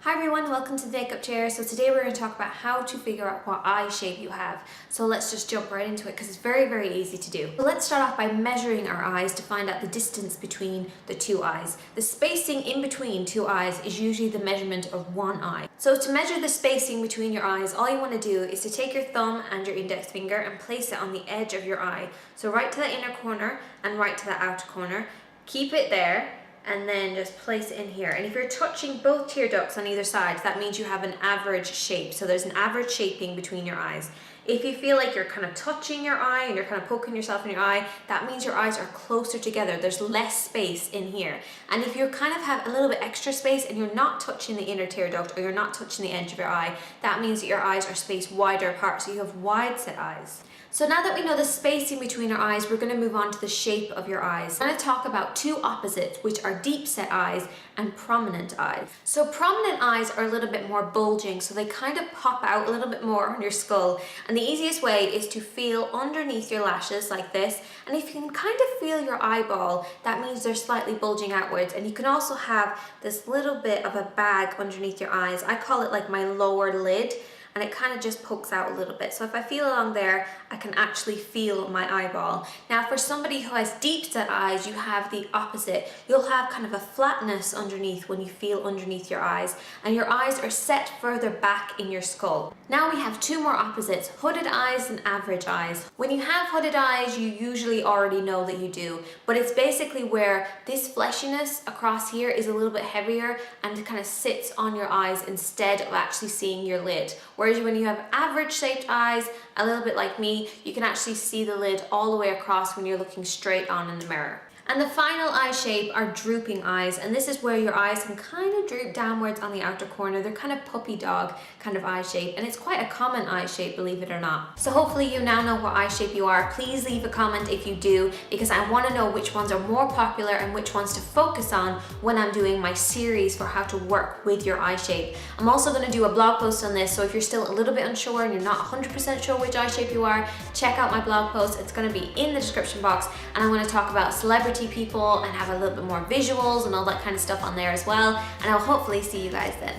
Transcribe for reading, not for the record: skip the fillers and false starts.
Hi everyone, welcome to the Makeup Chair. So today we're going to talk about how to figure out what eye shape you have. So let's just jump right into it because it's very easy to do. So let's start off by measuring our eyes to find out the distance between the two eyes. The spacing in between two eyes is usually the measurement of one eye. So to measure the spacing between your eyes, all you want to do is to take your thumb and your index finger and place it on the edge of your eye. So right to the inner corner and right to the outer corner. Keep it there. And then just place it in here. And if you're touching both tear ducts on either side, that means you have an average shape. So there's an average shaping between your eyes. If you feel like you're kind of touching your eye and you're kind of poking yourself in your eye, that means your eyes are closer together. There's less space in here. And if you kind of have a little bit extra space and you're not touching the inner tear duct or you're not touching the edge of your eye, that means that your eyes are spaced wider apart. So you have wide set eyes. So now that we know the spacing between our eyes, we're going to move on to the shape of your eyes. I'm going to talk about two opposites, which are deep set eyes and prominent eyes. So prominent eyes are a little bit more bulging, so they kind of pop out a little bit more on your skull. And the easiest way is to feel underneath your lashes like this. And if you can kind of feel your eyeball, that means they're slightly bulging outwards. And you can also have this little bit of a bag underneath your eyes. I call it like my lower lid. And it kind of just pokes out a little bit. So if I feel along there, I can actually feel my eyeball. Now for somebody who has deep set eyes, you have the opposite. You'll have kind of a flatness underneath when you feel underneath your eyes, and your eyes are set further back in your skull. Now we have two more opposites, hooded eyes and average eyes. When you have hooded eyes, you usually already know that you do, but it's basically where this fleshiness across here is a little bit heavier and it kind of sits on your eyes instead of actually seeing your lid. Whereas when you have average shaped eyes, a little bit like me, you can actually see the lid all the way across when you're looking straight on in the mirror. And the final eye shape are drooping eyes, and this is where your eyes can kind of droop downwards on the outer corner. They're kind of puppy dog kind of eye shape, and it's quite a common eye shape, believe it or not. So hopefully you now know what eye shape you are. Please leave a comment if you do, because I want to know which ones are more popular and which ones to focus on when I'm doing my series for how to work with your eye shape. I'm also going to do a blog post on this, so if you're still a little bit unsure and you're not 100% sure which eye shape you are, check out my blog post. It's going to be in the description box, and I'm going to talk about celebrity people and have a little bit more visuals and all that kind of stuff on there as well, and I'll hopefully see you guys then.